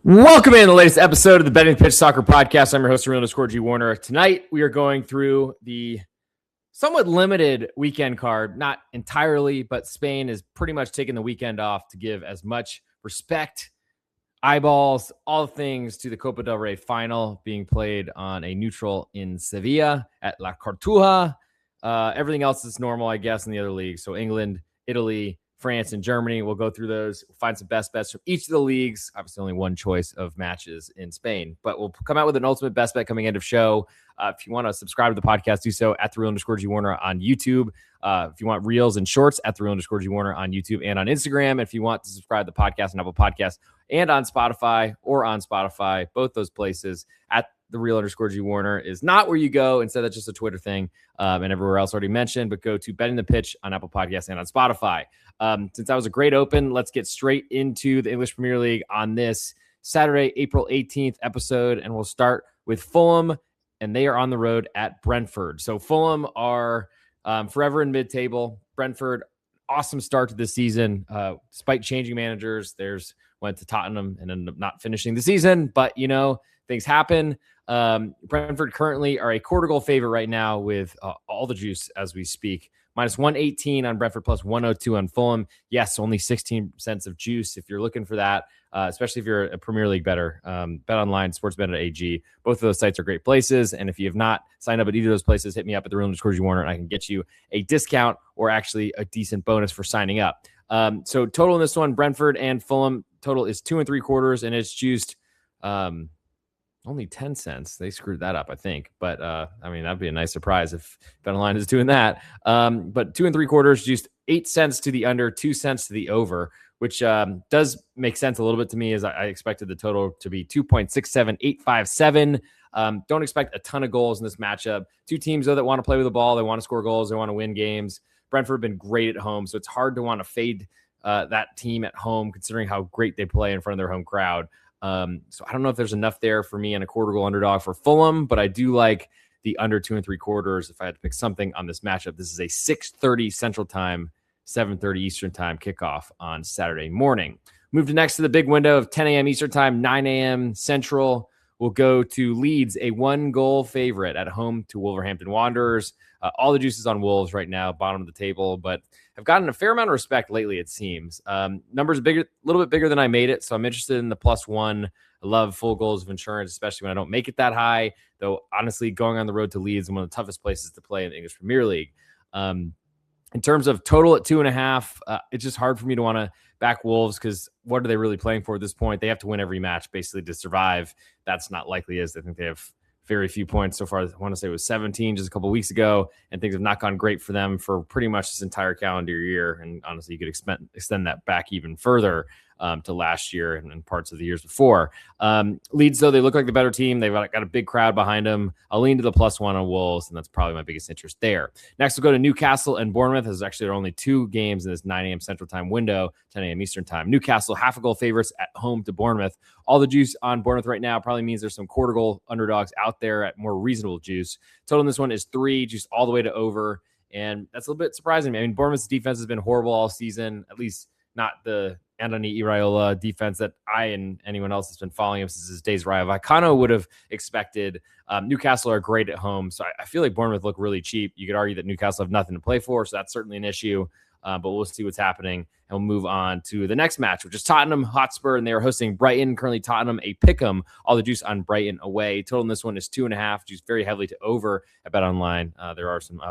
Welcome in the latest episode of the Betting the Pitch Soccer Podcast. I'm your host, _G Warner. Tonight, we are going through the somewhat limited weekend card. Not entirely, but Spain is pretty much taking the weekend off to give as much respect, eyeballs, all things to the Copa del Rey final being played on a neutral in Sevilla at La Cartuja. Everything else is normal, I guess, in the other leagues. So England, Italy, France, and Germany. We'll go through those. We'll find some best bets from each of the leagues. Obviously, only one choice of matches in Spain, but we'll come out with an ultimate best bet coming end of show. If you want to subscribe to the podcast, do so at @_G Warner on YouTube. If you want reels and shorts, at @_G Warner on YouTube and on Instagram. And if you want to subscribe to the podcast on Apple Podcasts and on Spotify, both those places at the @G Warner is not where you go. Instead, that's just a Twitter thing, and everywhere else already mentioned. But go to Betting the Pitch on Apple Podcasts and on Spotify. Since that was a great open, let's get straight into the English Premier League on this Saturday, April 18th episode, and we'll start with Fulham, and they are on the road at Brentford. So Fulham are forever in mid-table. Brentford, awesome start to this season. Despite changing managers, went to Tottenham and ended up not finishing the season, but things happen. Brentford currently are a quarter goal favorite right now with all the juice as we speak. -118 on Brentford, +102 on Fulham. Yes, only 16 cents of juice if you're looking for that, especially if you're a Premier League bettor. Bet online, sportsbet.ag. Both of those sites are great places. And if you have not signed up at either of those places, hit me up at the @G Warner, and I can get you a discount or actually a decent bonus for signing up. So total in this one, Brentford and Fulham, total is 2 3/4, and it's juiced only 10 cents. They screwed that up, I think. But, that'd be a nice surprise if BetOnline is doing that. But 2 3/4, juiced 8 cents to the under, 2 cents to the over, which does make sense a little bit to me, as I expected the total to be 2.67857. Don't expect a ton of goals in this matchup. Two teams, though, that want to play with the ball. They want to score goals. They want to win games. Brentford have been great at home, so it's hard to want to fade that team at home, considering how great they play in front of their home crowd. So I don't know if there's enough there for me on a quarter goal underdog for Fulham, but I do like the under 2 3/4 if I had to pick something on this matchup. This is a 6:30 Central Time, 7:30 Eastern Time kickoff on Saturday morning. Move to next to the big window of 10 a.m. Eastern Time, 9 a.m. Central. We'll go to Leeds, a 1-goal favorite at home to Wolverhampton Wanderers. All the juices on Wolves right now, bottom of the table, but have gotten a fair amount of respect lately, it seems. Numbers bigger, a little bit bigger than I made it, so I'm interested in the +1. I love full goals of insurance, especially when I don't make it that high, though honestly, going on the road to Leeds is one of the toughest places to play in the English Premier League. In terms of total at 2.5, it's just hard for me to want to back Wolves because what are they really playing for at this point? They have to win every match basically to survive. That's not likely, as I think they have very few points so far. I want to say it was 17 just a couple of weeks ago, and things have not gone great for them for pretty much this entire calendar year. And honestly, you could extend that back even further to last year and parts of the years before. Leeds, though, they look like the better team. They've got a big crowd behind them. I'll lean to the +1 on Wolves, and that's probably my biggest interest there. Next, we'll go to Newcastle and Bournemouth. There's actually there are only 2 games in this 9 a.m. Central Time window, 10 a.m. Eastern Time. Newcastle, half-a-goal favorites at home to Bournemouth. All the juice on Bournemouth right now probably means there's some quarter goal underdogs out there at more reasonable juice. Total in this one is 3, juice all the way to over, and that's a little bit surprising. I mean, Bournemouth's defense has been horrible all season, at least not the Andoni Iraola defense that I and anyone else has been following him since his days Rayo Vallecano would have expected. Newcastle are great at home, so I feel like Bournemouth look really cheap. You could argue that Newcastle have nothing to play for, so that's certainly an issue, but we'll see what's happening, and we'll move on to the next match, which is Tottenham Hotspur, and they are hosting Brighton. Currently Tottenham a pick'em. All the juice on Brighton away. Total in this one is 2.5, juice very heavily to over at BetOnline. There are some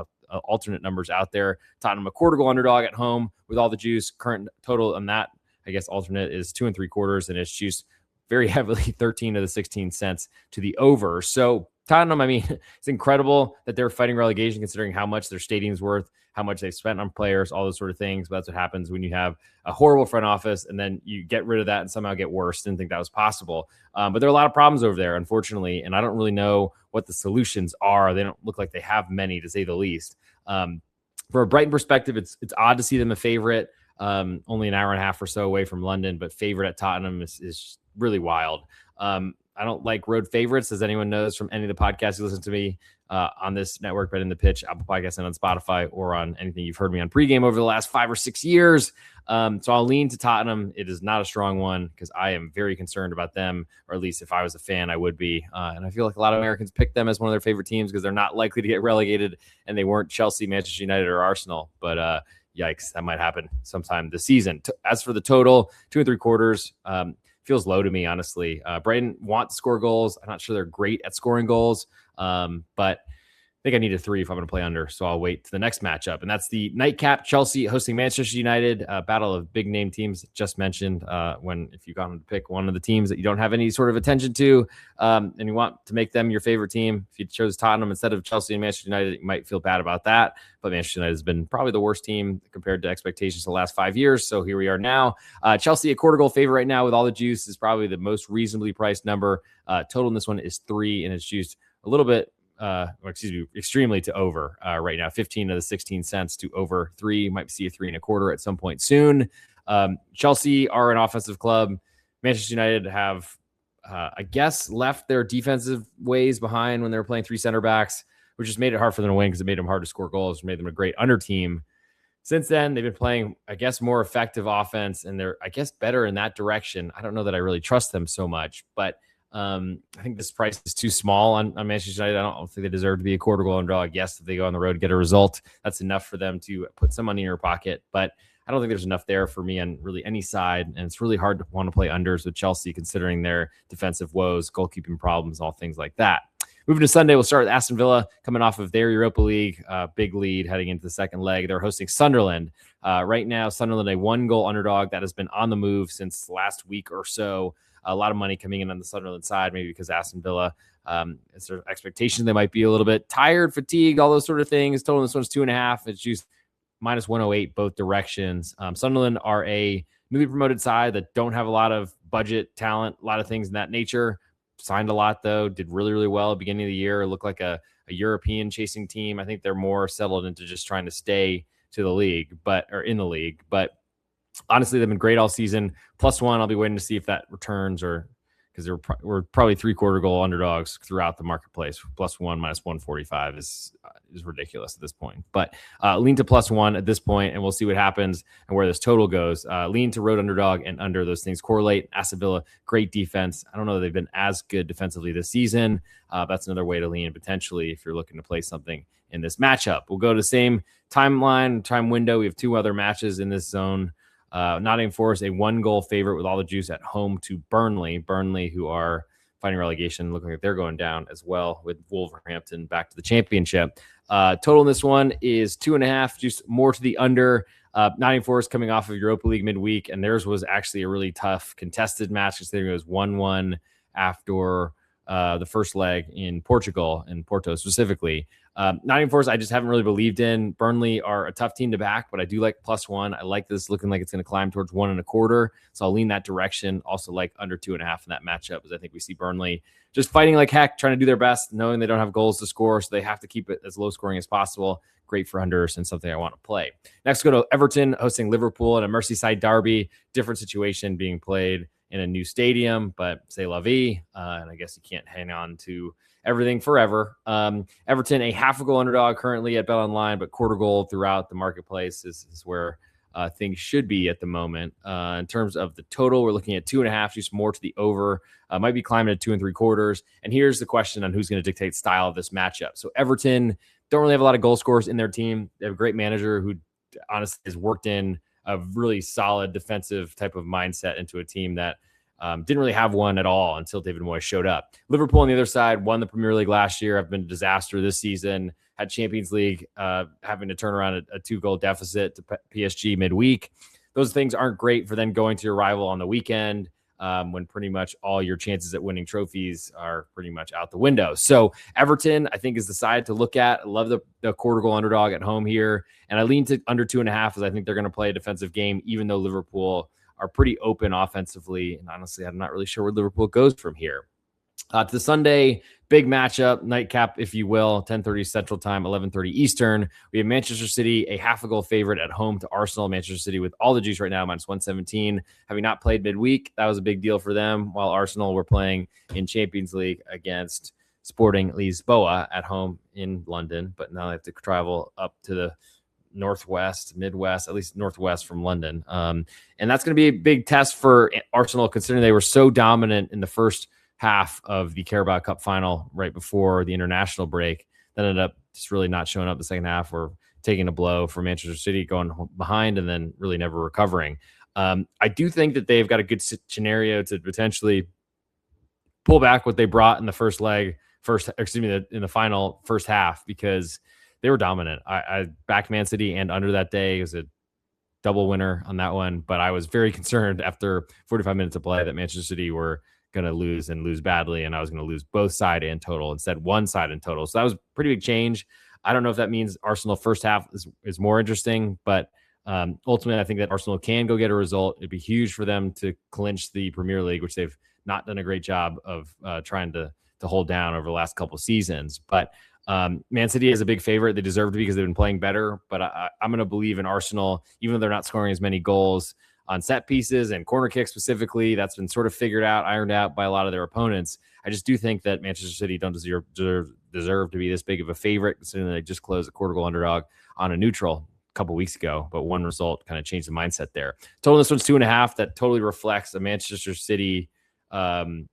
alternate numbers out there. Tottenham a quarter goal underdog at home with all the juice. Current total on that, I guess, alternate is 2 3/4, and it's juiced very heavily 13 of the 16 cents to the over. So Tottenham, I mean, it's incredible that they're fighting relegation considering how much their stadium's worth, how much they've spent on players, all those sort of things. But that's what happens when you have a horrible front office and then you get rid of that and somehow get worse. Didn't think that was possible. But there are a lot of problems over there, unfortunately, and I don't really know what the solutions are. They don't look like they have many, to say the least. From a Brighton perspective, it's odd to see them a favorite. Only an hour and a half or so away from London, but favorite at Tottenham is really wild. don't like road favorites, as anyone knows from any of the podcasts you listen to me on this network, but in the pitch, Apple Podcasts, and on Spotify, or on anything you've heard me on pregame over the last 5 or 6 years. So I'll lean to Tottenham. It is not a strong one because I am very concerned about them, or at least if I was a fan, I would be. And I feel like a lot of Americans pick them as one of their favorite teams because they're not likely to get relegated, and they weren't Chelsea, Manchester United, or Arsenal. But yikes, that might happen sometime this season. As for the total, 2 3/4, feels low to me, honestly. Brighton want to score goals. I'm not sure they're great at scoring goals, but I think I need a 3 if I'm going to play under, so I'll wait to the next matchup. And that's the nightcap, Chelsea hosting Manchester United, battle of big name teams just mentioned. If you got to pick one of the teams that you don't have any sort of attention to, and you want to make them your favorite team, if you chose Tottenham instead of Chelsea and Manchester United, you might feel bad about that. But Manchester United has been probably the worst team compared to expectations the last 5 years. So here we are now. Chelsea, a quarter goal favorite right now with all the juice, is probably the most reasonably priced number. Total in this one is 3, and it's juiced a little bit. Extremely to over right now. 15 of the 16 cents to over 3. Might see a 3 1/4 at some point soon. Chelsea are an offensive club. Manchester United have, I guess, left their defensive ways behind when they were playing 3 center backs, which just made it hard for them to win because it made them hard to score goals, made them a great under team. Since then, they've been playing, I guess, more effective offense, and they're, I guess, better in that direction. I don't know that I really trust them so much, but I think this price is too small on Manchester United. I don't think they deserve to be a quarter goal underdog. Yes, if they go on the road, get a result, that's enough for them to put some money in your pocket. But I don't think there's enough there for me on really any side. And it's really hard to want to play unders with Chelsea, considering their defensive woes, goalkeeping problems, all things like that. Moving to Sunday, we'll start with Aston Villa coming off of their Europa League big lead heading into the second leg. They're hosting Sunderland. Right now, Sunderland, a 1-goal underdog that has been on the move since last week or so. A lot of money coming in on the Sunderland side, maybe because Aston Villa, it's their expectation they might be a little bit tired, fatigued, all those sort of things. Total this one's 2.5. It's just minus 108 both directions. Sunderland are a newly promoted side that don't have a lot of budget, talent, a lot of things in that nature. Signed a lot, though. Did really, really well at the beginning of the year. Looked like a European chasing team. I think they're more settled into just trying to stay to the league, or in the league. But honestly, they've been great all season. +1, I'll be waiting to see if that returns, or because we're probably 3/4 goal underdogs throughout the marketplace. +1 minus 145 is ridiculous at this point. But lean to +1 at this point, and we'll see what happens and where this total goes. Lean to road underdog and under. Those things correlate. Aston Villa, great defense. I don't know that they've been as good defensively this season. That's another way to lean potentially if you're looking to play something in this matchup. We'll go to the same time window. We have 2 other matches in this zone. Nottingham Forest, a 1-goal favorite with all the juice at home to Burnley. Burnley, who are fighting relegation, looking like they're going down as well, with Wolverhampton back to the championship. Total in this one is 2.5, just more to the under. Nottingham Forest coming off of Europa League midweek, and theirs was actually a really tough contested match, considering it was 1-1 after the first leg in Portugal, in Porto specifically. Nottingham Forest, I just haven't really believed in. Burnley are a tough team to back, but I do like +1. I like this looking like it's going to climb towards 1 1/4. So I'll lean that direction. Also like under 2.5 in that matchup, as I think we see Burnley just fighting like heck, trying to do their best, knowing they don't have goals to score. So they have to keep it as low scoring as possible. Great for unders and something I want to play. Next, go to Everton hosting Liverpool in a Merseyside derby. Different situation being played in a new stadium, but c'est la vie. And I guess you can't hang on to everything forever. Everton, a half-a-goal underdog currently at BetOnline, but quarter goal throughout the marketplace is where things should be at the moment. In terms of the total, we're looking at 2.5, just more to the over. Might be climbing at 2 3/4. And here's the question on who's going to dictate style of this matchup. So Everton don't really have a lot of goal scorers in their team. They have a great manager who honestly has worked in a really solid defensive type of mindset into a team that didn't really have one at all until David Moyes showed up. Liverpool on the other side won the Premier League last year. Have been a disaster this season. Had Champions League having to turn around a 2-goal deficit to PSG midweek. Those things aren't great for then going to your rival on the weekend when pretty much all your chances at winning trophies are pretty much out the window. So Everton, I think, is the side to look at. I love the quarter goal underdog at home here. And I lean to under 2.5 as I think they're going to play a defensive game, even though Liverpool are pretty open offensively. And honestly, I'm not really sure where Liverpool goes from here. To the Sunday big matchup, nightcap, if you will, 10:30 Central Time, 11:30 Eastern. We have Manchester City, a half a goal favorite at home to Arsenal. Manchester City with all the juice right now, minus 117. Having not played midweek, that was a big deal for them, while Arsenal were playing in Champions League against Sporting Lisboa at home in London. But now they have to travel up to the northwest, midwest, at least northwest from London. And that's going to be a big test for Arsenal, considering they were so dominant in the first half of the Carabao Cup final right before the international break. That ended up just really not showing up the second half, or taking a blow for Manchester City, going behind and then really never recovering. I do think that they've got a good scenario to potentially pull back what they brought in the in the final first half, because they were dominant. I backed Man City and under that day. It was a double winner on that one, but I was very concerned after 45 minutes of play that Manchester City were going to lose and lose badly, and I was going to lose both side and total instead one side and total. So that was a pretty big change. I don't know if that means Arsenal first half is more interesting, but ultimately I think that Arsenal can go get a result. It'd be huge for them to clinch the Premier League, which they've not done a great job of trying to hold down over the last couple of seasons. But Man City is a big favorite. They deserve to be because they've been playing better, but I'm going to believe in Arsenal, even though they're not scoring as many goals on set pieces and corner kicks specifically. That's been sort of figured out, ironed out by a lot of their opponents. I just do think that Manchester City don't deserve to be this big of a favorite, considering they just closed a quarter goal underdog on a neutral a couple weeks ago, but one result kind of changed the mindset there. Total this one's 2.5. That totally reflects a Manchester City, an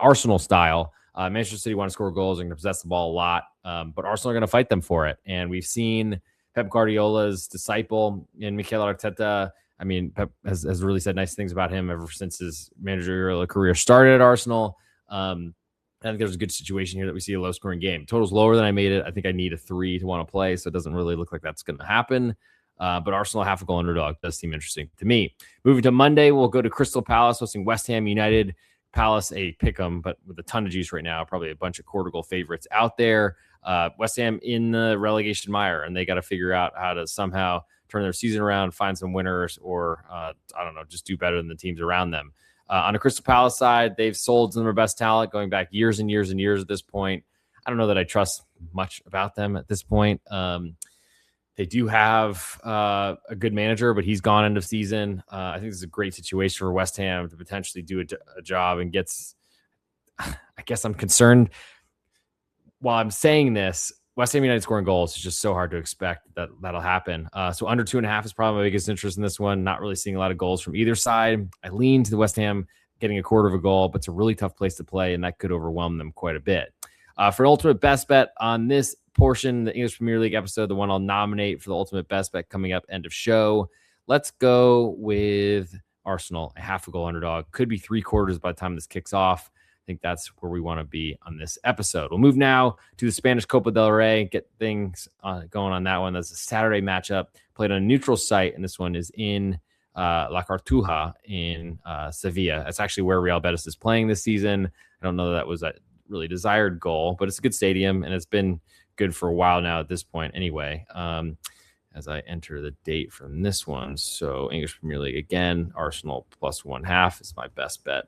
Arsenal style. Manchester City want to score goals and possess the ball a lot, but Arsenal are going to fight them for it. And we've seen Pep Guardiola's disciple in Mikel Arteta. I mean, Pep has really said nice things about him ever since his managerial career started at Arsenal. I think there's a good situation here that we see a low-scoring game. Total's lower than I made it. I think I need a 3 to want to play, so it doesn't really look like that's going to happen. But Arsenal half a goal underdog does seem interesting to me. Moving to Monday, we'll go to Crystal Palace hosting West Ham United. Palace a pick'em, but with a ton of juice right now. Probably a bunch of quarter goal favorites out there. West Ham in the relegation mire, and they got to figure out how to somehow turn their season around, find some winners, or I don't know, just do better than the teams around them. On the Crystal Palace side, they've sold some of their best talent going back years and years and years at this point. I don't know that I trust much about them at this point. They do have a good manager, but he's gone end of season. I think this is a great situation for West Ham to potentially do a job and gets. I guess I'm concerned. While I'm saying this, West Ham United scoring goals is just so hard to expect that'll happen. So under 2.5 is probably my biggest interest in this one. Not really seeing a lot of goals from either side. I lean to the West Ham getting a quarter of a goal, but it's a really tough place to play, and that could overwhelm them quite a bit. For an ultimate best bet on this portion, the English Premier League episode, the one I'll nominate for the ultimate best bet coming up end of show, let's go with Arsenal, a half a goal underdog. Could be 3/4 by the time this kicks off. I think that's where we want to be on this episode. We'll move now to the Spanish Copa del Rey, get things going on that one. That's a Saturday matchup played on a neutral site, and this one is in La Cartuja in Sevilla. That's actually where Real Betis is playing this season. I don't know that was a really desired goal, but it's a good stadium, and it's been good for a while now at this point anyway. As I enter the date from this one, so English Premier League again, Arsenal plus 1/2 is my best bet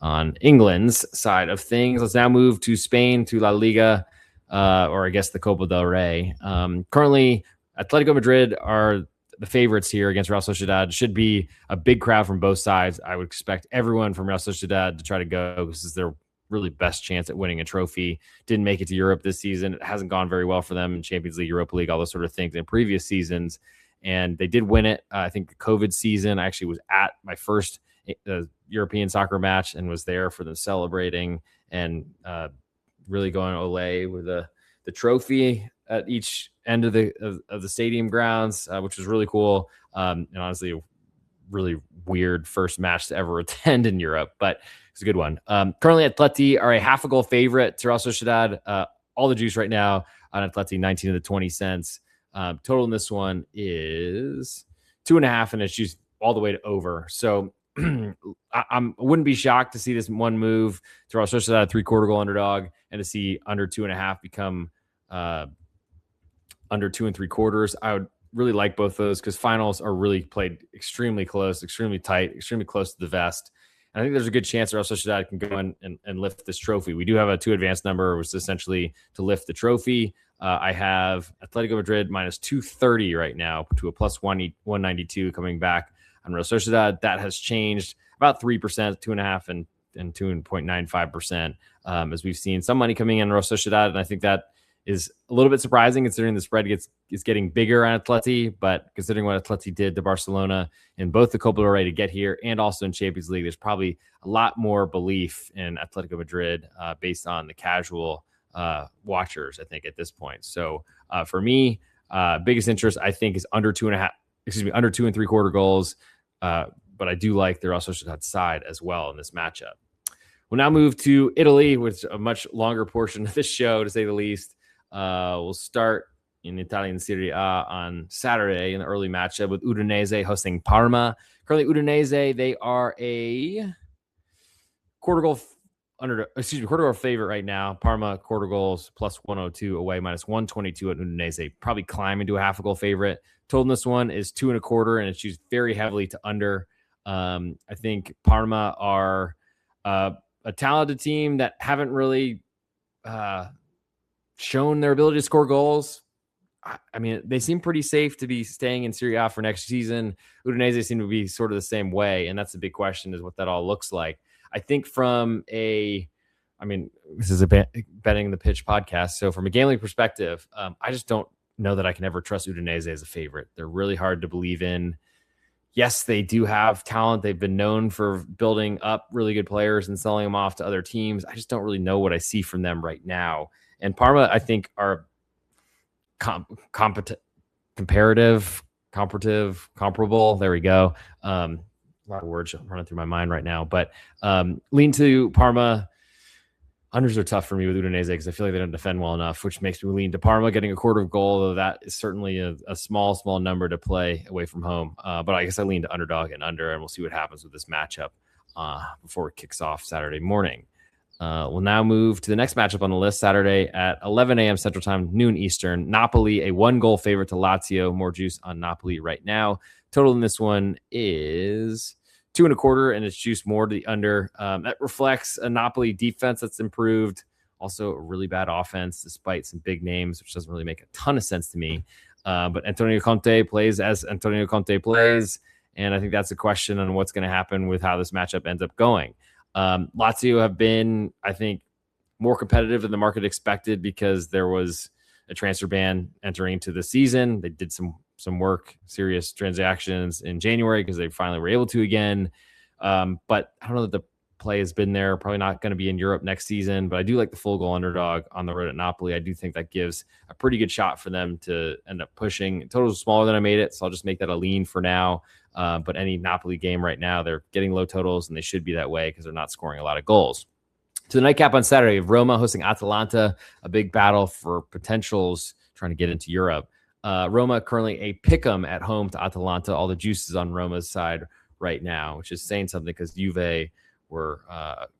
on England's side of things. Let's now move to Spain, to La Liga, or I guess the Copa del Rey. Currently, Atletico Madrid are the favorites here against Real Sociedad. Should be a big crowd from both sides. I would expect everyone from Real Sociedad to try to go. This is their really best chance at winning a trophy. Didn't make it to Europe this season. It hasn't gone very well for them in Champions League, Europa League, all those sort of things in previous seasons. And they did win it. I think the COVID season, I actually was at my first European soccer match and was there for them celebrating and really going Olé with the trophy at each end of the stadium grounds, which was really cool. And honestly, a really weird first match to ever attend in Europe, but it's a good one. Currently, Atleti are a half a goal favorite to Real Sociedad. All the juice right now on Atleti, 19 to the 20 cents. Total in this one is 2.5, and it's juiced all the way to over. So I wouldn't be shocked to see this one move to Real Sociedad, a 3/4 goal underdog, and to see under 2.5 become under 2 3/4. I would really like both those because finals are really played extremely close, extremely tight, extremely close to the vest. And I think there's a good chance Real Sociedad can go in and lift this trophy. We do have a 2 advanced number, which is essentially to lift the trophy. I have Atletico Madrid minus 230 right now to a plus 192 coming back on Real Sociedad. That has changed about 3%, 2.5% and 2.95%, as we've seen some money coming in Real Sociedad. And I think that is a little bit surprising considering the spread is getting bigger on Atleti, but considering what Atleti did to Barcelona in both the Copa del Rey to get here and also in Champions League, there's probably a lot more belief in Atletico Madrid based on the casual watchers, I think, at this point. So for me, biggest interest, I think, is under 2.75 goals. But I do like the Real Sociedad side as well in this matchup. We'll now move to Italy, which is a much longer portion of this show, to say the least. We'll start in Italian Serie A on Saturday in the early matchup with Udinese hosting Parma. Currently, Udinese, they are a quarter goal favorite right now. Parma quarter goals plus 102 away, minus 122 at Udinese. Probably climbing to a half a goal favorite. Total in this one is 2.25, and it's used very heavily to under. I think Parma are a talented team that haven't really shown their ability to score goals. I mean, they seem pretty safe to be staying in Serie A for next season. Udinese seem to be sort of the same way, and that's the big question, is what that all looks like. I think this is a betting the pitch podcast, so from a gambling perspective, I just don't know that I can ever trust Udinese as a favorite. They're really hard to believe in. Yes, they do have talent. They've been known for building up really good players and selling them off to other teams. I just don't really know what I see from them right now. And Parma, I think, are comparable. There we go. A lot of words running through my mind right now, but lean to Parma. Unders are tough for me with Udinese because I feel like they don't defend well enough, which makes me lean to Parma getting a quarter of goal, though that is certainly a small number to play away from home. But I guess I lean to underdog and under, and we'll see what happens with this matchup before it kicks off Saturday morning. We'll now move to the next matchup on the list, Saturday at 11 a.m. Central Time, noon Eastern. Napoli, a 1-goal favorite to Lazio. More juice on Napoli right now. Total in this one is 2.25, and it's juiced more to the under. That reflects a Napoli defense that's improved. Also, a really bad offense, despite some big names, which doesn't really make a ton of sense to me. But Antonio Conte plays as Antonio Conte plays, and I think that's a question on what's going to happen with how this matchup ends up going. Lazio have been, I think, more competitive than the market expected because there was a transfer ban entering into the season. They did some serious transactions in January because they finally were able to again. But I don't know that the play has been there. Probably not going to be in Europe next season, but I do like the full goal underdog on the road at Napoli. I do think that gives a pretty good shot for them to end up pushing. Total is smaller than I made it, so I'll just make that a lean for now. But any Napoli game right now, they're getting low totals, and they should be that way because they're not scoring a lot of goals. To the nightcap on Saturday, Roma hosting Atalanta, a big battle for potentials trying to get into Europe. Roma currently a pick'em at home to Atalanta. All the juice is on Roma's side right now, which is saying something because Juve were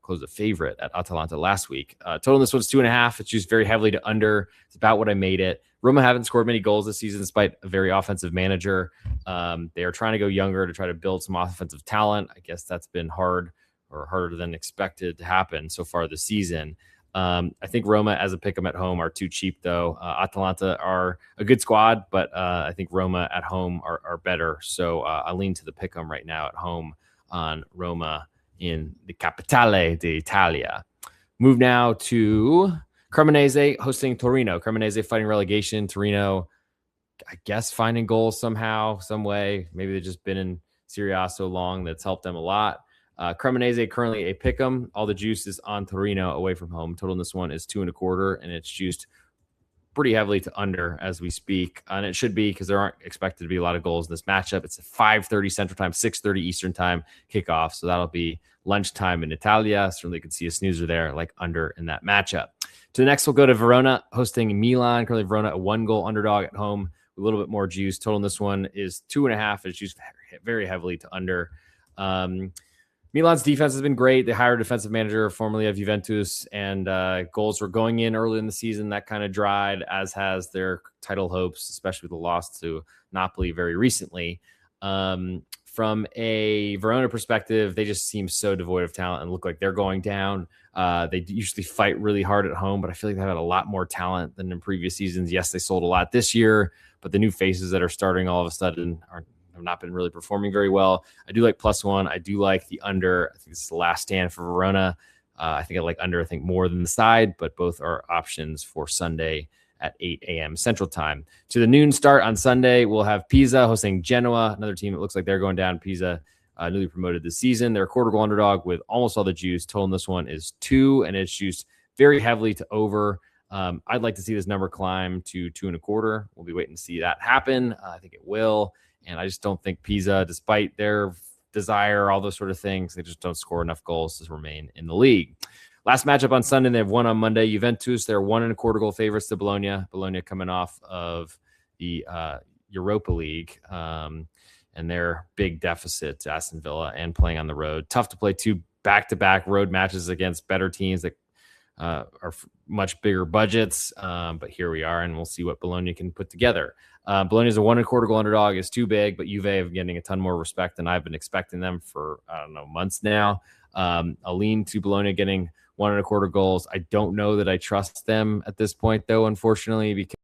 closed a favorite at Atalanta last week. Total in this one's 2.5. It's used very heavily to under. It's about what I made it. Roma haven't scored many goals this season despite a very offensive manager. They are trying to go younger to try to build some offensive talent. I guess that's been hard or harder than expected to happen so far this season. I think Roma as a pick'em at home are too cheap, though. Atalanta are a good squad, but I think Roma at home are better. So I lean to the pick'em right now at home on Roma in the Capitale d'Italia. Move now to Cremonese hosting Torino. Cremonese fighting relegation. Torino, I guess, finding goals somehow, some way. Maybe they've just been in Serie A so long that's helped them a lot. Cremonese currently a pick'em. All the juice is on Torino away from home. Total in this one is 2.25, and it's juiced pretty heavily to under as we speak. And it should be because there aren't expected to be a lot of goals in this matchup. It's a 5:30 Central Time, 6:30 Eastern Time kickoff. So that'll be lunchtime in Italia. Certainly could see a snoozer there, like under in that matchup. To the next, we'll go to Verona hosting Milan. Currently Verona, a 1-goal underdog at home, a little bit more juice. Total in this one is 2.5. It's juiced very heavily to under. Milan's defense has been great. They hired a defensive manager formerly of Juventus, and goals were going in early in the season. That kind of dried, as has their title hopes, especially with the loss to Napoli very recently. 5 from a Verona perspective, they just seem so devoid of talent and look like they're going down. They usually fight really hard at home, but I feel like they've had a lot more talent than in previous seasons. Yes, they sold a lot this year, but the new faces that are starting all of a sudden have not been really performing very well. I do like +1. I do like the under. I think this is the last stand for Verona. I think I like under, I think more than the side, but both are options for Sunday at 8 a.m. Central Time. To the noon start on Sunday, we'll have Pisa hosting Genoa, another team that looks like they're going down. Pisa, newly promoted this season. They're a quarter goal underdog with almost all the juice. Total in this one is 2, and it's juiced very heavily to over. I'd like to see this number climb to 2.25. We'll be waiting to see that happen. I think it will. And I just don't think Pisa, despite their desire, all those sort of things, they just don't score enough goals to remain in the league. Last matchup on Sunday, they have one on Monday. Juventus, they're 1.25 goal favorites to Bologna. Bologna coming off of the Europa League and their big deficit to Aston Villa and playing on the road. Tough to play 2 back-to-back road matches against better teams that are much bigger budgets. But here we are, and we'll see what Bologna can put together. Bologna is a 1.25 goal underdog. It's too big, but Juve are getting a ton more respect than I've been expecting them for, months now. I'll lean to Bologna getting 1.25 goals. I don't know that I trust them at this point, though, unfortunately, because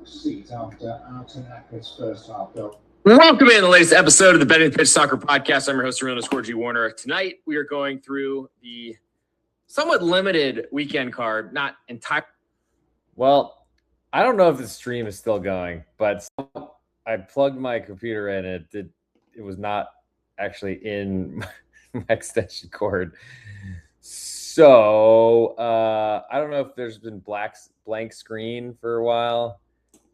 Seat after Artenakas' first half goal. Welcome in the latest episode of the Betting Pitch Soccer Podcast. I'm your host, _Score G Warner. Tonight, we are going through the somewhat limited weekend card, not entire. Well, I don't know if the stream is still going, but I plugged my computer in. It was not actually in my extension cord. So I don't know if there's been blank screen for a while.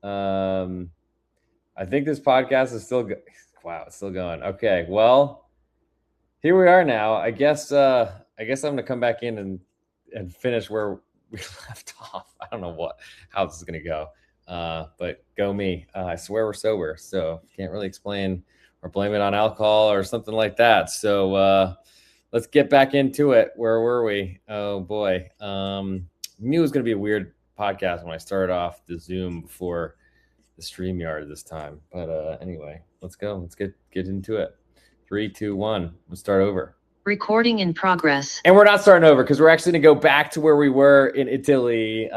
I think this podcast is still wow, it's still going. Okay, well, here we are now. I guess I'm gonna come back in and finish where we left off. I don't know how this is gonna go, but go me. I swear we're sober, so can't really explain or blame it on alcohol or something like that. So let's get back into it. Where were we? Oh boy, knew it was gonna be a weird podcast when I started off the Zoom before the StreamYard this time. But anyway, let's go. Let's get into it. 3, 2, 1. Let's start over. Recording in progress. And we're not starting over because we're actually going to go back to where we were in Italy,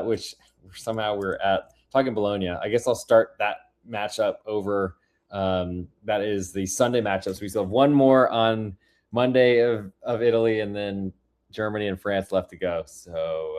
which somehow we're at talking Bologna. I guess I'll start that matchup over. That is the Sunday matchup. So we still have one more on Monday of Italy, and then Germany and France left to go. So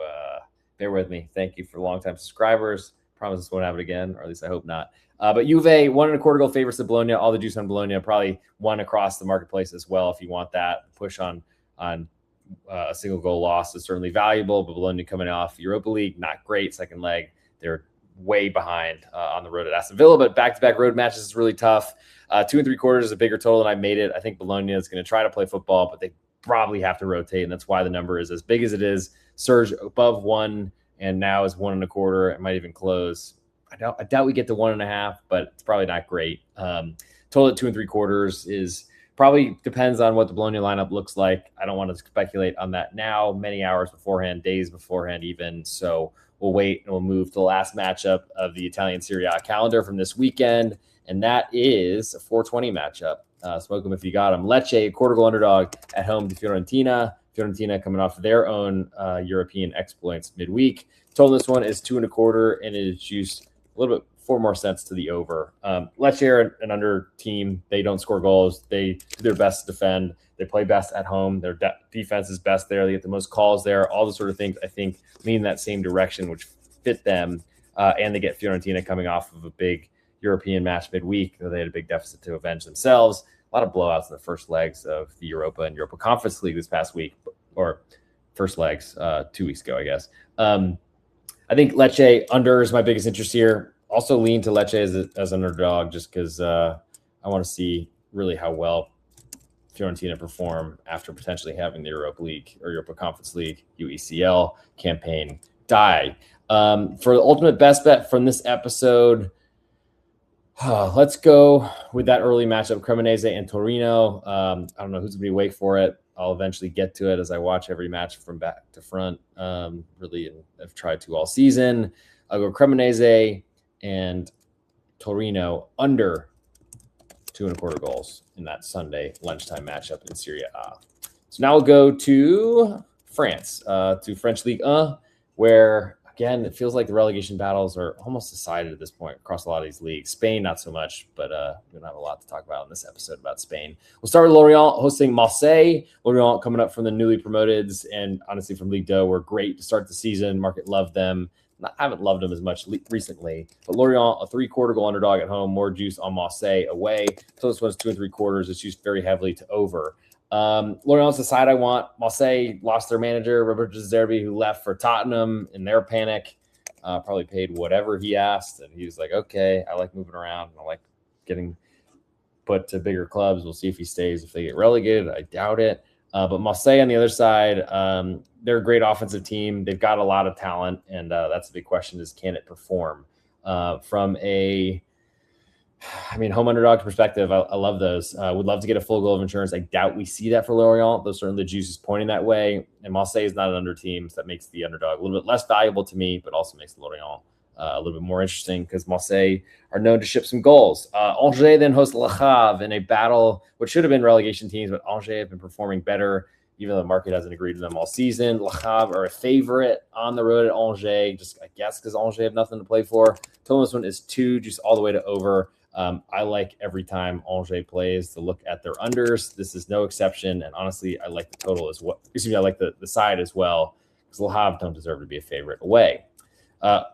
bear with me. Thank you for longtime subscribers. Promise this won't happen again, or at least I hope not. But Juve, 1.25 goal favorites to Bologna. All the juice on Bologna, probably one across the marketplace as well. If you want that push on a single goal loss is certainly valuable. But Bologna coming off Europa League, not great. Second leg, they're way behind on the road at Aston Villa. But back-to-back road matches is really tough. 2.75 is a bigger total than I made it. I think Bologna is going to try to play football, but they probably have to rotate, and that's why the number is as big as it is. Surge above 1. And now is 1.25. It might even close. I doubt we get to 1.5, but it's probably not great. Total at 2.75 is probably depends on what the Bologna lineup looks like. I don't want to speculate on that now. Many hours beforehand, days beforehand, even. So we'll wait and we'll move to the last matchup of the Italian Serie A calendar from this weekend, and that is a 4:20 matchup. Smoke them if you got them. Lecce, quarter goal underdog at home to Fiorentina. Fiorentina coming off their own European exploits midweek. Total this one is 2.25, and it is juiced a little bit 4 more cents to the over. Lecce are an under team. They don't score goals. They do their best to defend. They play best at home. Their defense is best there. They get the most calls there. All the sort of things I think lean in that same direction, which fit them. And they get Fiorentina coming off of a big European match midweek. They had a big deficit to avenge themselves. A lot of blowouts in the first legs of the Europa and Europa Conference League this past week, or first legs 2 weeks ago, I guess. I think Lecce under is my biggest interest here. Also lean to Lecce as an underdog just because I want to see really how well Fiorentina perform after potentially having the Europa League or Europa Conference League UECL campaign die. For the ultimate best bet from this episode, let's go with that early matchup, Cremonese and Torino. I don't know who's going to be awake for it. I'll eventually get to it as I watch every match from back to front. Really, and I've tried to all season. I'll go Cremonese and Torino under 2.25 goals in that Sunday lunchtime matchup in Serie A. So now we'll go to France, to French Ligue 1, where again, it feels like the relegation battles are almost decided at this point across a lot of these leagues. Spain, not so much, but we don't have a lot to talk about in this episode about Spain. We'll start with Lorient hosting Marseille. Lorient coming up from the newly promoted and honestly from Ligue 2 were great to start the season. Market loved them. I haven't loved them as much recently, but Lorient, a 3/4 goal underdog at home, more juice on Marseille away. So this one's 2.75. It's used very heavily to over. Lorient's the side I want. Marseille lost their manager, Roberto De Zerbi, who left for Tottenham in their panic. Probably paid whatever he asked, and he was like, okay, I like moving around. I like getting put to bigger clubs. We'll see if he stays. If they get relegated, I doubt it. But Marseille on the other side, they're a great offensive team. They've got a lot of talent, and that's the big question is, can it perform? From a home underdog perspective, I love those. Would love to get a full goal of insurance. I doubt we see that for Lorient, though certainly the juice is pointing that way. And Marseille is not an under team, so that makes the underdog a little bit less valuable to me, but also makes Lorient a little bit more interesting because Marseille are known to ship some goals. Angers then hosts Le Havre in a battle, which should have been relegation teams, but Angers have been performing better even though the market hasn't agreed to them all season. Le Havre are a favorite on the road at Angers, just I guess because Angers have nothing to play for. Total this one is 2, just all the way to over. I like every time Angers plays to look at their unders. This is no exception, and honestly, I like the total as well. Excuse me, I like the side as well because Le Havre don't deserve to be a favorite away.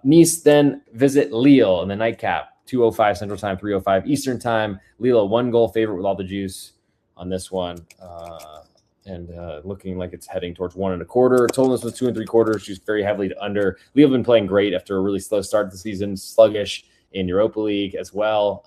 Nice then visit Lille in the nightcap, 2:05 Central Time, 3:05 Eastern Time. Lille, 1-goal favorite with all the juice on this one, and looking like it's heading towards 1.25. Total this was 2 3/4. She's very heavily to under. Lille have been playing great after a really slow start to the season, sluggish in Europa League as well,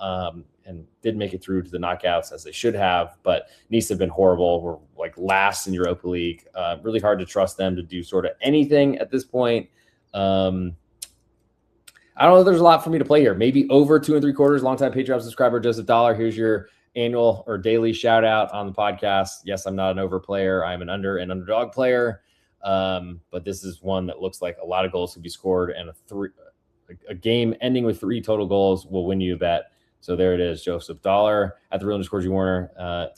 and did make it through to the knockouts as they should have. But Nice have been horrible. We're like last in Europa League. Really hard to trust them to do sort of anything at this point. I don't know if there's a lot for me to play here. Maybe over 2 3/4. Longtime Patreon subscriber Joseph Dollar. Here's your annual or daily shout out on the podcast. Yes, I'm not an over player. I'm an under and underdog player. But this is one that looks like a lot of goals could be scored, and a game ending with 3 total goals will win you a bet. So there it is, Joseph Dollar at the @real_G Warner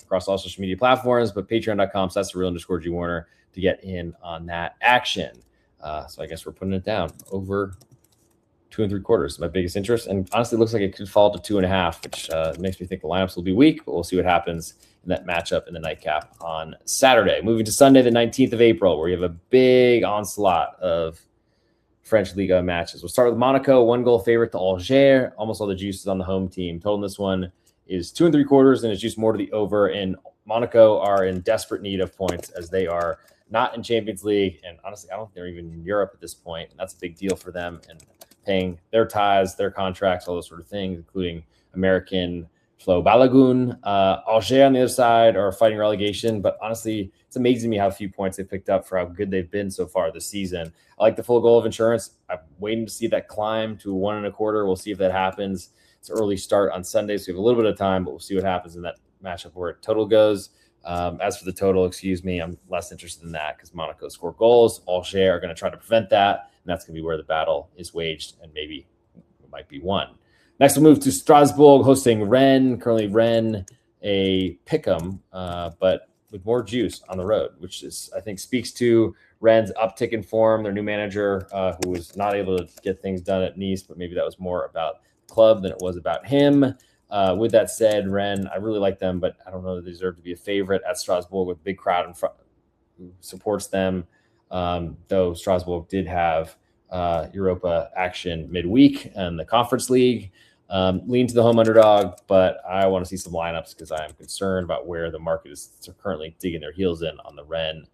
across all social media platforms, but patreon.com/the @real_G Warner to get in on that action. So I guess we're putting it down over 2 3/4. My biggest interest, and honestly, it looks like it could fall to 2.5, which makes me think the lineups will be weak, but we'll see what happens in that matchup in the nightcap on Saturday. Moving to Sunday, the 19th of April, where you have a big onslaught of French Liga matches. We'll start with Monaco, 1-goal favorite to Angers. Almost all the juices on the home team. Total in this one is 2 3/4, and it's juiced more to the over. And Monaco are in desperate need of points as they are not in Champions League. And honestly, I don't think they're even in Europe at this point. And that's a big deal for them. And paying their ties, their contracts, all those sort of things, including American Flo Balogun. Angers on the other side are fighting relegation, but honestly, it's amazing to me how few points they picked up for how good they've been so far this season. I like the full goal of insurance. I'm waiting to see that climb to 1.25. We'll see if that happens. It's an early start on Sunday, so we have a little bit of time, but we'll see what happens in that matchup where total goes. As for the total, I'm less interested in that because Monaco scored goals. Angers are going to try to prevent that, and that's going to be where the battle is waged, and maybe it might be won. Next, we'll move to Strasbourg hosting Rennes. Currently, Rennes a pick'em, but with more juice on the road, which is I think speaks to Rennes' uptick in form. Their new manager, who was not able to get things done at Nice, but maybe that was more about the club than it was about him. With that said, Rennes, I really like them, but I don't know that they deserve to be a favorite at Strasbourg with a big crowd in front who supports them. Though Strasbourg did have Europa action midweek and the Conference League. Lean to the home underdog, but I want to see some lineups because I am concerned about where the market is currently digging their heels in on the Rennes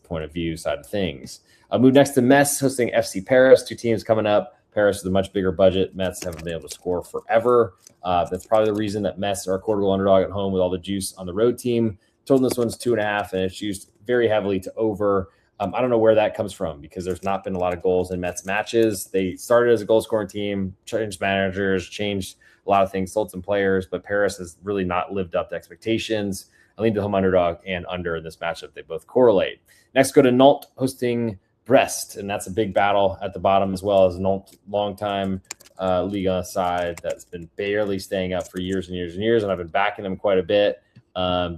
point of view side of things. I'll move next to Metz hosting FC Paris. 2 teams coming up. Paris is a much bigger budget. Metz haven't been able to score forever. That's probably the reason that Metz are a quarter goal underdog at home with all the juice on the road team. Total this one's 2.5, and it's used very heavily to over. I don't know where that comes from because there's not been a lot of goals in Metz matches. They started as a goal-scoring team, changed managers, changed a lot of things, sold some players, but Paris has really not lived up to expectations. I lean to home underdog and under in this matchup. They both correlate. Next, go to Nantes hosting Brest, and that's a big battle at the bottom as well as Nantes, long-time Liga side that's been barely staying up for years and years and years, and I've been backing them quite a bit.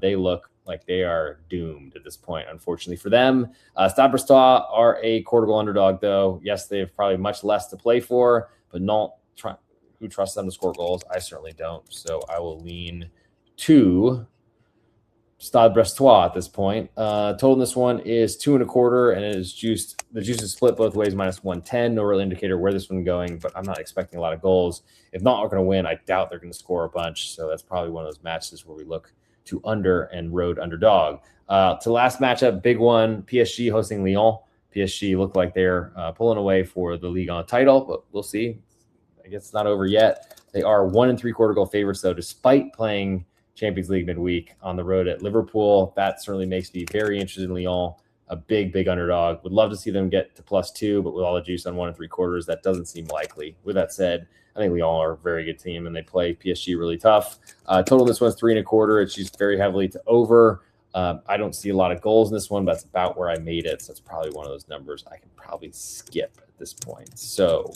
They look like they are doomed at this point, unfortunately for them. Stade Brestois are a quarter goal underdog, though. Yes, they have probably much less to play for, but Nantes, who trusts them to score goals? I certainly don't. So I will lean to Stade Brestois at this point. Total in this one is 2.25, and it is juiced. The juice is split both ways, -110. No real indicator where this one's going, but I'm not expecting a lot of goals. If Nantes are going to win, I doubt they're going to score a bunch. So that's probably one of those matches where we look to under and road underdog. To last matchup, big one, PSG hosting Lyon. PSG look like they're pulling away for the Ligue 1 title, but we'll see. I guess it's not over yet. They are 1 3/4 goal favorites, though, despite playing Champions League midweek on the road at Liverpool. That certainly makes me very interested in Lyon, a big, big underdog. Would love to see them get to +2, but with all the juice on 1 3/4, that doesn't seem likely. With that said, I think Lyon are a very good team, and they play PSG really tough. Total this one's 3.25. It's used very heavily to over. I don't see a lot of goals in this one, but that's about where I made it. So it's probably one of those numbers I can probably skip at this point. So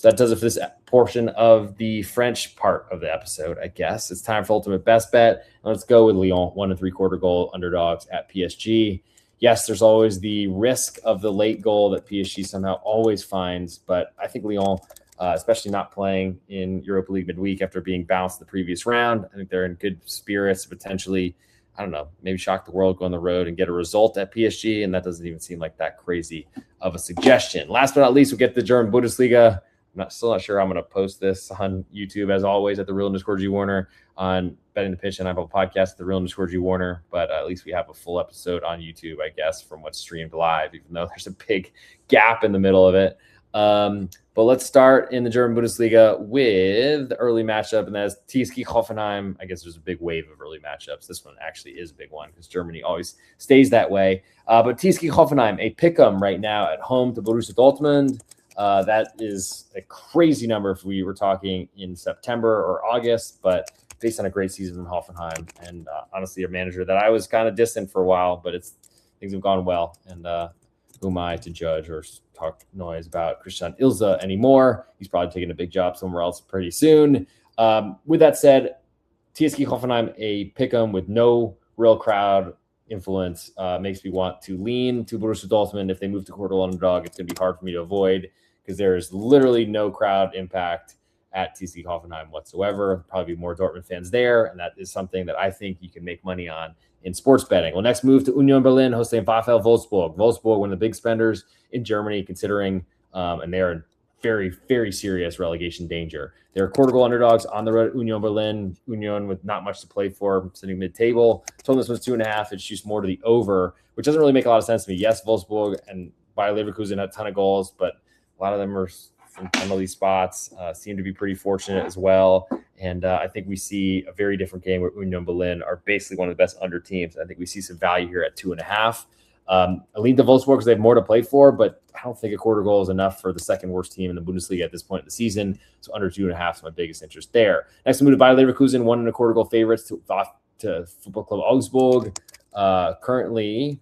that does it for this portion of the French part of the episode, I guess. It's time for Ultimate Best Bet. Let's go with Lyon, 1 3/4 goal underdogs at PSG. Yes, there's always the risk of the late goal that PSG somehow always finds, but I think Lyon, especially not playing in Europa League midweek after being bounced the previous round, I think they're in good spirits to potentially, I don't know, maybe shock the world, go on the road and get a result at PSG, and that doesn't even seem like that crazy of a suggestion. Last but not least, we'll get the German Bundesliga. I'm still not sure I'm going to post this on YouTube, as always, at the Real _ G Warner, on Betting the Pitch and Apple Podcast at the Real _ G Warner. But at least we have a full episode on YouTube, I guess, from what's streamed live, even though there's a big gap in the middle of it. But let's start in the German Bundesliga with the early matchup, and that's TSG Hoffenheim. I guess there's a big wave of early matchups. This one actually is a big one because Germany always stays that way. But TSG Hoffenheim, a pick'em right now at home to Borussia Dortmund. That is a crazy number if we were talking in September or August, but based on a great season in Hoffenheim and honestly a manager that I was kind of distant for a while, but things have gone well. And who am I to judge or talk noise about Christian Ilse anymore? He's probably taking a big job somewhere else pretty soon. With that said, TSG Hoffenheim, a pick'em with no real crowd influence, makes me want to lean to Borussia Dortmund. If they move to quarter underdog, it's going to be hard for me to avoid because there's literally no crowd impact at TSG Hoffenheim whatsoever. Probably more Dortmund fans there, and that is something that I think you can make money on in sports betting. Well, next move to Union Berlin, hosting VfL Wolfsburg. Wolfsburg, one of the big spenders in Germany, considering, and they are in very, very serious relegation danger. They're quarter goal underdogs on the road at Union Berlin. Union with not much to play for, sitting mid-table. Total this one's 2.5. It shoots more to the over, which doesn't really make a lot of sense to me. Yes, Wolfsburg and Bayer Leverkusen had a ton of goals, but a lot of them are from penalty spots, seem to be pretty fortunate as well. And I think we see a very different game where Union Berlin are basically one of the best under teams. I think we see some value here at 2.5. I lean to Wolfsburg because they have more to play for, but I don't think a quarter goal is enough for the second worst team in the Bundesliga at this point in the season. So under 2.5 is my biggest interest there. Next, we move to Bayer Leverkusen, 1.25 goal favorites to Football Club Augsburg. Currently,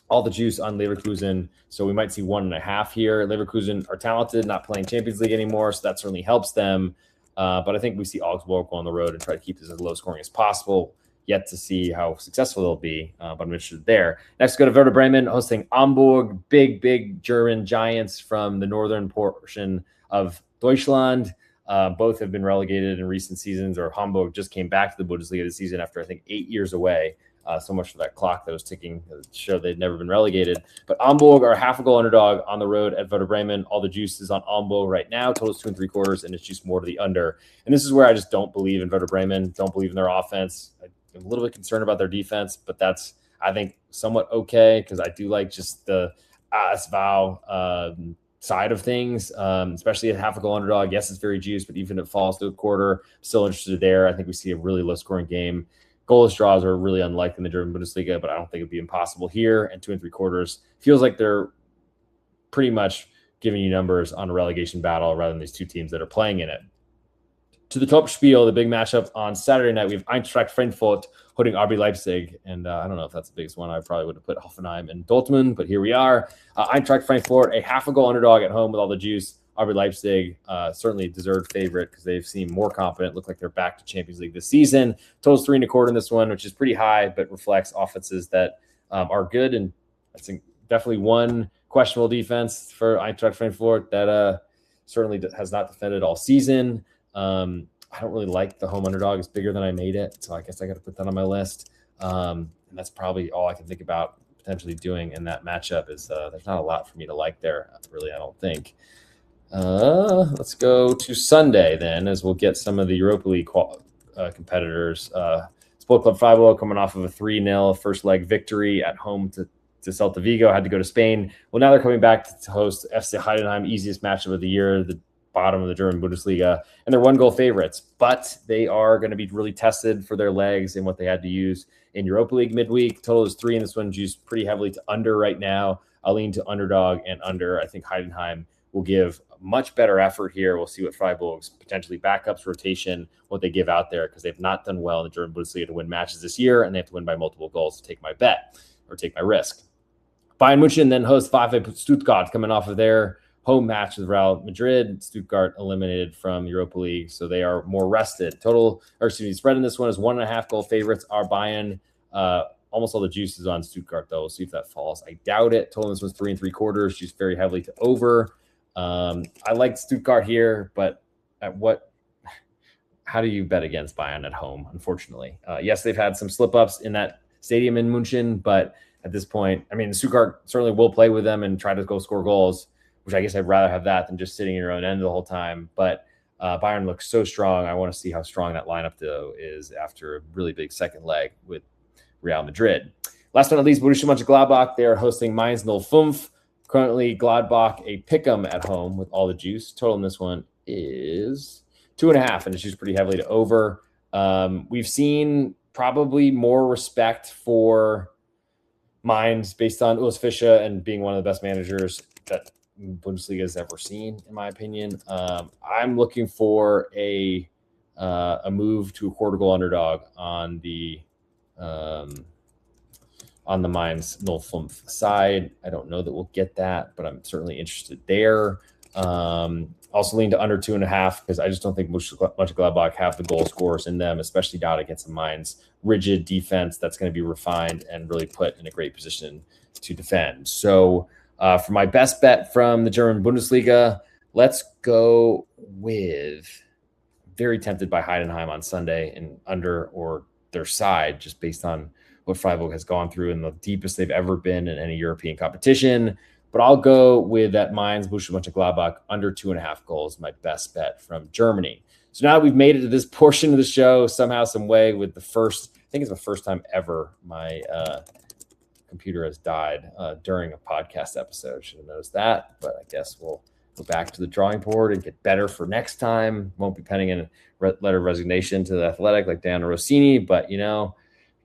all the juice on Leverkusen, so we might see 1.5 here. Leverkusen are talented, not playing Champions League anymore, so that certainly helps them. But I think we see Augsburg go on the road and try to keep this as low scoring as possible. Yet to see how successful they'll be, but I'm interested there. Next, go to Werder Bremen, hosting Hamburg, big German giants from the northern portion of Deutschland. Both have been relegated in recent seasons, or Hamburg just came back to the Bundesliga this season after, I think, 8 years away. So much for that clock that was ticking to show they'd never been relegated. But Hamburg are a half a goal underdog on the road at Werder Bremen. All the juice is on Hamburg right now. Total's 2.75, and it's just more to the under. And this is where I just don't believe in Werder Bremen, don't believe in their offense. I'm a little bit concerned about their defense, but that's, I think, somewhat okay because I do like just the ASV side of things, especially at half a goal underdog. Yes, it's very juiced, but even if it falls to a quarter, I'm still interested there. I think we see a really low-scoring game. Goalless draws are really unlikely in the German Bundesliga, but I don't think it'd be impossible here. And 2.75 feels like they're pretty much giving you numbers on a relegation battle rather than these two teams that are playing in it. To the top spiel, the big matchup on Saturday night, we have Eintracht Frankfurt holding RB Leipzig. And I don't know if that's the biggest one. I probably would have put Hoffenheim and Dortmund, but here we are. Eintracht Frankfurt, a half a goal underdog at home with all the juice. RB Leipzig, certainly a deserved favorite because they've seemed more confident. Look like they're back to Champions League this season. Total's 3.25 in this one, which is pretty high, but reflects offenses that are good. And I think definitely one questionable defense for Eintracht Frankfurt that certainly has not defended all season. I don't really like the home underdog. It's bigger than I made it, so I guess I got to put that on my list. And that's probably all I can think about potentially doing in that matchup. Is there's not a lot for me to like there, really. I don't think. Let's go to Sunday then, as we'll get some of the Europa League competitors. Sport Club Freiburg coming off of a 3-0 first leg victory at home to Celta Vigo, had to go to Spain. Well, now they're coming back to host FC Heidenheim, easiest matchup of the year, the bottom of the German Bundesliga, and they're 1-goal favorites, but they are going to be really tested for their legs and what they had to use in Europa League midweek. Total is 3 in this one, juiced pretty heavily to under right now. I'll lean to underdog and under. I think Heidenheim will give a much better effort here. We'll see what Freiburg's potentially backups, rotation, what they give out there, because they've not done well in the German Bundesliga to win matches this year, and they have to win by multiple goals to take my bet or take my risk. Bayern München then hosts VfB Stuttgart coming off of their home match with Real Madrid. Stuttgart eliminated from Europa League, so they are more rested. Spread in this one is 1.5 goal favorites are Bayern. almost all the juices on Stuttgart, though. We'll see if that falls. I doubt it. Total this was 3 3/4. She's very heavily to over. I like Stuttgart here, but at what? How do you bet against Bayern at home? Unfortunately, yes, they've had some slip-ups in that stadium in München, but at this point, I mean, Stuttgart certainly will play with them and try to go score goals, which I guess I'd rather have that than just sitting in your own end the whole time. But Bayern looks so strong. I want to see how strong that lineup, though, is after a really big second leg with Real Madrid. Last but not least, Borussia Mönchengladbach. They are hosting Mainz 05. Currently, Gladbach a pick'em at home with all the juice. Total in this one is 2.5, and it's used pretty heavily to over. We've seen probably more respect for Mainz based on Urs Fischer and being one of the best managers that Bundesliga has ever seen, in my opinion. I'm looking for a move to a quarter goal underdog on the Mainz 05 side. I don't know that we'll get that, but I'm certainly interested there. Also lean to under 2.5 because I just don't think Mönchengladbach have the goal scorers in them, especially not against a Mainz rigid defense that's going to be refined and really put in a great position to defend. So for my best bet from the German Bundesliga, let's go with very tempted by Heidenheim on Sunday and under or their side, just based on what Freiburg has gone through and the deepest they've ever been in any European competition. But I'll go with that Mainz Borussia Mönchengladbach under 2.5 goals, my best bet from Germany. So now we've made it to this portion of the show somehow, some way with the first, I think it's the first time ever my computer has died during a podcast episode. Should have noticed that, but I guess we'll go back to the drawing board and get better for next time. Won't be penning in a letter of resignation to the Athletic like Diana Rossini, but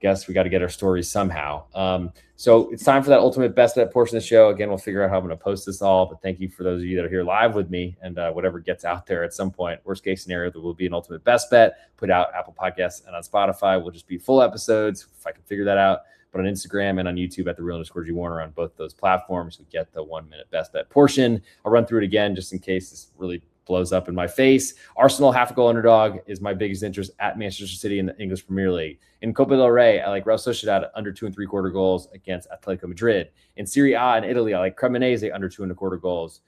guess we got to get our stories somehow. So it's time for that ultimate best bet portion of the show. Again, we'll figure out how I'm going to post this all, but thank you for those of you that are here live with me and whatever gets out there at some point. Worst case scenario, there will be an ultimate best bet put out Apple Podcasts and on Spotify. Will just be full episodes if I can figure that out. But on Instagram and on YouTube at @thereal_G Warner on both those platforms, we get the 1 minute best bet portion. I'll run through it again just in case this really blows up in my face. Arsenal half goal underdog is my biggest interest at Manchester City in the English Premier League. In Copa del Rey, I like Real Sociedad under 2 3/4 goals against Atletico Madrid. In Serie A in Italy, I like Cremonese under 2 1/4 goals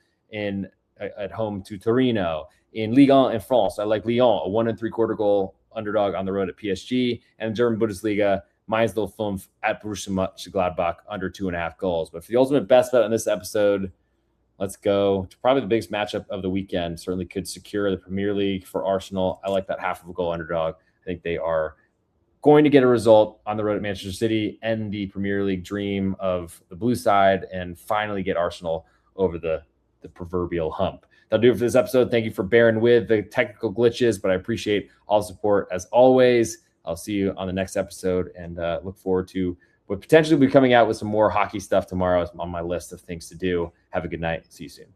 at home to Torino. In Ligue 1 in France, I like Lyon, a 1 3/4 goal underdog on the road at PSG. And in German Bundesliga, Mainz 05 at Borussia Mönchengladbach under 2.5 goals. But for the ultimate best bet on this episode, let's go to probably the biggest matchup of the weekend. Certainly could secure the Premier League for Arsenal. I like that half of a goal underdog. I think they are going to get a result on the road at Manchester City and the Premier League dream of the blue side and finally get Arsenal over the proverbial hump. That'll do it for this episode. Thank you for bearing with the technical glitches, but I appreciate all the support as always. I'll see you on the next episode and look forward to what potentially will be coming out with some more hockey stuff tomorrow on my list of things to do. Have a good night. See you soon.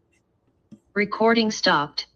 Recording stopped.